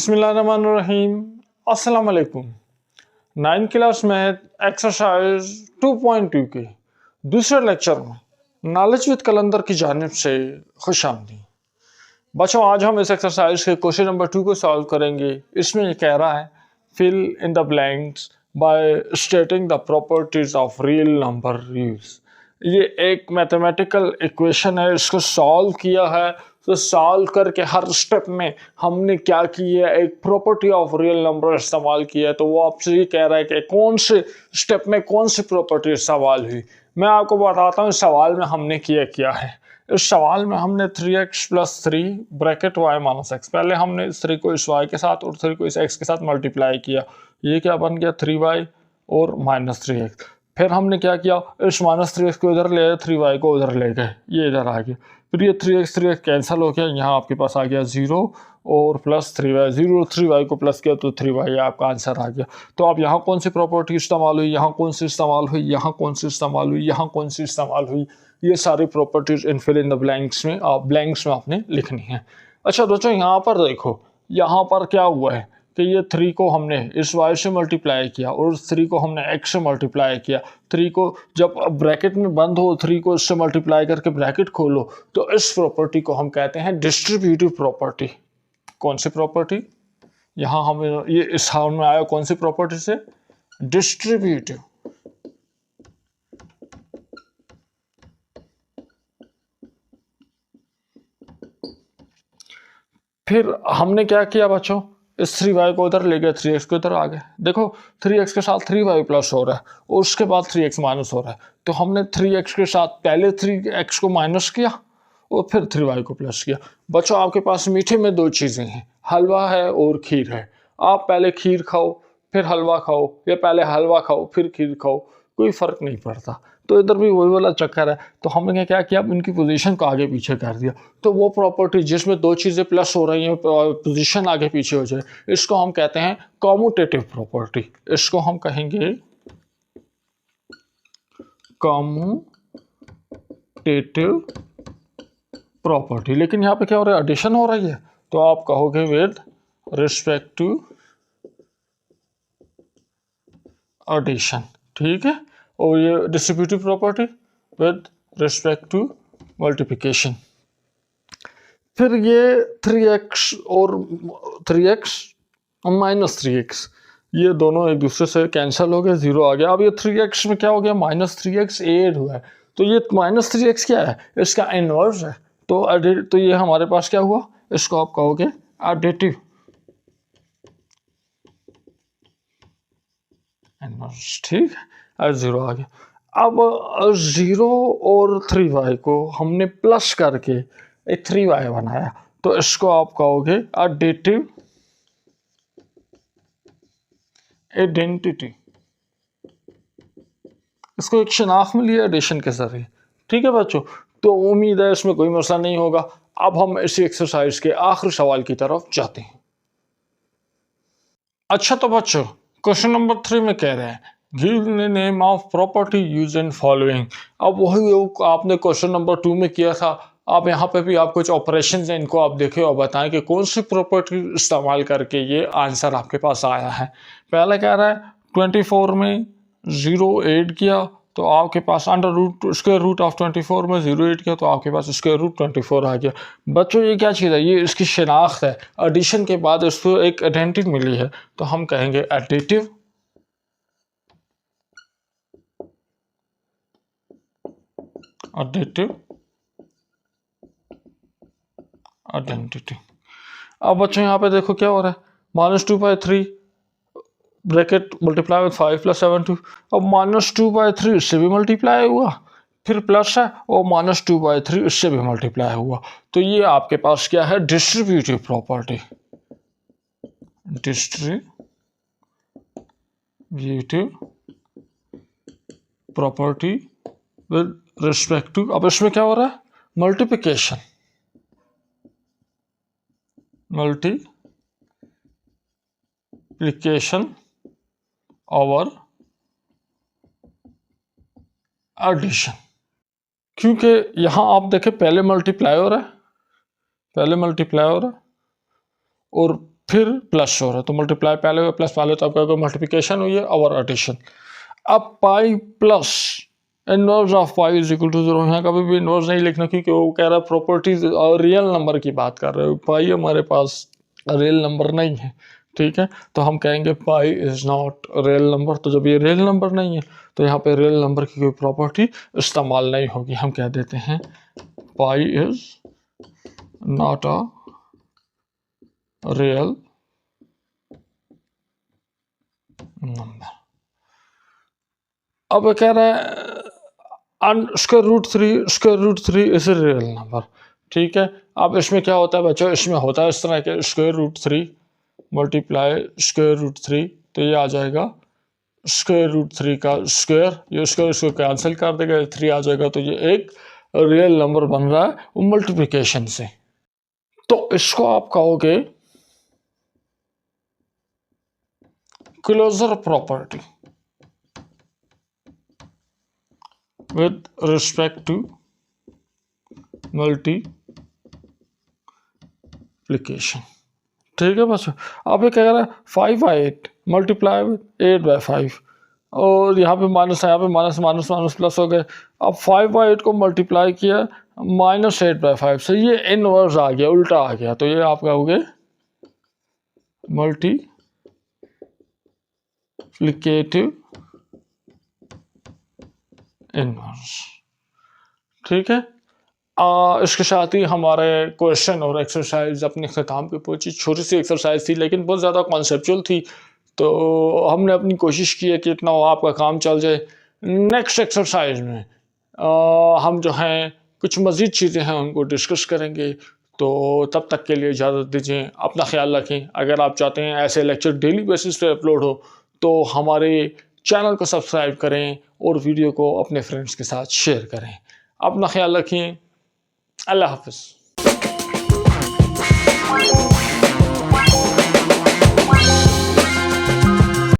बिस्मिल्लाहिर्रहमानिर्रहीम। अस्सलाम वालेकुम। 9th क्लास मैथ एक्सरसाइज 2.2 के दूसरे लेक्चर में नॉलेज विद कलंदर की जानिब से खुशामदीद। बच्चों, आज हम इस एक्सरसाइज के क्वेश्चन नंबर 2 को सॉल्व करेंगे। इसमें ये कह रहा है fill in the blanks by stating the properties of real number use. ये एक मैथमेटिकल इक्वेशन है, इसको सॉल्व किया है। तो सॉल्व करके हर स्टेप में हमने क्या किया है, एक प्रॉपर्टी ऑफ रियल नंबर इस्तेमाल किया है। तो वो आपसे ये कह रहा है कि कौन से स्टेप में कौन सी प्रॉपर्टी इस्तेमाल हुई। मैं आपको बताता हूँ इस सवाल में हमने किया क्या है। इस सवाल में हमने 3x + 3 ब्रैकेट y - x, पहले हमने इस 3 को इस y के साथ और 3 को इस x के साथ मल्टीप्लाई किया। ये क्या बन गया 3y और -3x। फिर हमने क्या किया, इस -3x को इधर ले आए, 3y को उधर ले गए, ये इधर आ गया। फिर ये 3x कैंसिल हो गया, यहाँ आपके पास आ गया 0 और प्लस 3y, 0 और 3y को प्लस किया तो 3y आपका आंसर आ गया। तो अब यहाँ कौन सी प्रॉपर्टी इस्तेमाल हुई, यहाँ कौन सी इस्तेमाल हुई, यहाँ कौन सी इस्तेमाल हुई, यहाँ कौन सी इस्तेमाल हुई, ये सारी properties in fill in the blanks में ब्लैंक्स में आपने लिखनी है। अच्छा दोस्तों, यहाँ पर देखो, यहाँ पर क्या हुआ है कि ये 3 को हमने इस y से मल्टीप्लाई किया और 3 को हमने x से मल्टीप्लाई किया। 3 को जब ब्रैकेट में बंद हो, 3 को इससे मल्टीप्लाई करके ब्रैकेट खोलो, तो इस प्रॉपर्टी को हम कहते हैं डिस्ट्रीब्यूटिव प्रॉपर्टी। कौन सी प्रॉपर्टी, यहाँ हमें ये इस हाल में आया कौन सी प्रॉपर्टी से, डिस्ट्रीब्यूटिव। फिर हमने क्या किया बच्चों, इस 3y को उधर ले गए, 3x को उधर आ गए। देखो 3x के साथ 3y प्लस हो रहा है और उसके बाद 3x माइनस हो रहा है। तो हमने 3x के साथ पहले 3x को माइनस किया और फिर 3y को प्लस किया। बच्चों, आपके पास मीठे में 2 चीज़ें हैं, हलवा है और खीर है। आप पहले खीर खाओ फिर हलवा खाओ, या पहले हलवा खाओ फिर खीर खाओ, कोई फ़र्क नहीं पड़ता। तो इधर भी वही वाला चक्कर है। तो हमने क्या किया, इनकी पोजीशन को आगे पीछे कर दिया। तो वो प्रॉपर्टी जिसमें 2 चीज़ें प्लस हो रही हैं, पोजीशन आगे पीछे हो जाए, इसको हम कहते हैं कॉम्यूटेटिव प्रॉपर्टी। इसको हम कहेंगे कॉम्यूटेटिव प्रॉपर्टी। लेकिन यहाँ पे क्या हो रहा है, एडिशन हो रही है, तो आप कहोगे विद रिस्पेक्ट टू एडिशन, ठीक है। और ये distributive property with respect to multiplication. फिर ये 3x और 3x और -3x, ये दोनों एक दूसरे से कैंसिल हो गए, 0 आ गया। अब ये 3x में क्या हो गया, -3x ऐड हुआ है। तो ये -3x क्या है, इसका इनवर्स है। तो ये हमारे पास क्या हुआ, इसको आप कहोगे एडिटिव इनवर्स, ठीक है। 0 आ गया। अब 0 और 3y को हमने प्लस करके एक 3y बनाया, तो इसको आप कहोगे एडिटिव आइडेंटिटी। इसको एक शनाख्त मिली है एडिशन के जरिए, ठीक है बच्चों। तो उम्मीद है इसमें कोई मसला नहीं होगा। अब हम इसी एक्सरसाइज के आखिरी सवाल की तरफ जाते हैं। अच्छा तो बच्चों, क्वेश्चन नंबर 3 में कह रहे हैं give the name of property use in following. अब वही आपने क्वेश्चन नंबर 2 में किया था। आप यहाँ पे भी आप कुछ ऑपरेशंस हैं, इनको आप देखें और बताएं कि कौन सी प्रॉपर्टी इस्तेमाल करके ये आंसर आपके पास आया है। पहले कह रहा है 24 में 0 ऐड किया तो आपके पास स्क्वायर रूट ऑफ 24 में 0 ऐड किया तो आपके पास स्क्वायर रूट 24 आ गया। बच्चों, ये क्या चीज़ है, ये इसकी शनाख्त है। एडिशन के बाद इसको एक आइडेंटिटी मिली है, तो हम कहेंगे एडिटिव आइडेंटिटी। अब बच्चों यहाँ पे देखो क्या हो रहा है, -2/3 ब्रैकेट मल्टीप्लाई विद 5 + 7 2। अब -2/3 इससे भी मल्टीप्लाई हुआ, फिर प्लस है और -2/3 इससे भी मल्टीप्लाई हुआ। तो ये आपके पास क्या है, distributive property. Distributive property with respect to, अब इसमें क्या हो रहा है, मल्टीप्लिकेशन ओवर एडिशन। क्योंकि यहाँ आप देखें पहले मल्टीप्लाई हो रहा है और फिर प्लस हो रहा है, तो मल्टीप्लाई पहले हुआ प्लस पहले, तो आपका मल्टीप्लिकेशन हुई है और एडिशन। अब pi plus inverse of pi is equal to 0। यहाँ कभी भी इनवर्स नहीं लिखना क्योंकि वो कह रहा है प्रॉपर्टीज और रियल नंबर की बात कर रहे हो। पाई हमारे पास रियल नंबर नहीं है, ठीक है, तो हम कहेंगे पाई इज नॉट रियल नंबर। तो जब ये रियल नंबर नहीं है तो यहाँ पे रियल नंबर की कोई प्रॉपर्टी इस्तेमाल नहीं होगी। हम कह देते हैं pi is not a real number. अब कह रहा है square root three is a real number, ठीक है। अब इसमें क्या होता है बच्चों, इसमें होता है इस तरह के square root three multiply square root three, तो ये आ जाएगा स्क्वायर रूट थ्री का स्क्वायर, ये स्क्वायर इसको कैंसिल कर देगा, थ्री आ जाएगा, तो ये एक रियल नंबर बन रहा है वो मल्टीप्लिकेशन से। तो इसको आप कहोगे closure property with respect to multiplication, ठीक है बच्चों। अब ये कह रहा है 5/8 मल्टीप्लाई विद 8/5, और यहाँ पे माइनस है, यहाँ पे माइनस माइनस माइनस प्लस हो गए। अब 5/8 को मल्टीप्लाई किया -8/5 से, ये इनवर्स आ गया, उल्टा आ गया, तो ये आप कहोगे मल्टीप्लिकेटिव इनवर्स, ठीक है। इसके साथ ही हमारे क्वेश्चन और एक्सरसाइज अपने ख़त्म पे पहुंची। छोटी सी एक्सरसाइज थी लेकिन बहुत ज़्यादा कॉन्सेप्चुअल थी, तो हमने अपनी कोशिश की है कि इतना आपका काम चल जाए। नेक्स्ट एक्सरसाइज में हम जो हैं कुछ मज़ीद चीज़ें हैं उनको डिस्कस करेंगे। तो तब तक के लिए इजाज़त दीजिए, अपना ख्याल रखें। अगर आप चाहते हैं ऐसे लेक्चर डेली बेसिस पे अपलोड हो तो हमारे चैनल को सब्सक्राइब करें और वीडियो को अपने फ्रेंड्स के साथ शेयर करें। अपना ख्याल रखें। अल्लाह हाफ़िज़।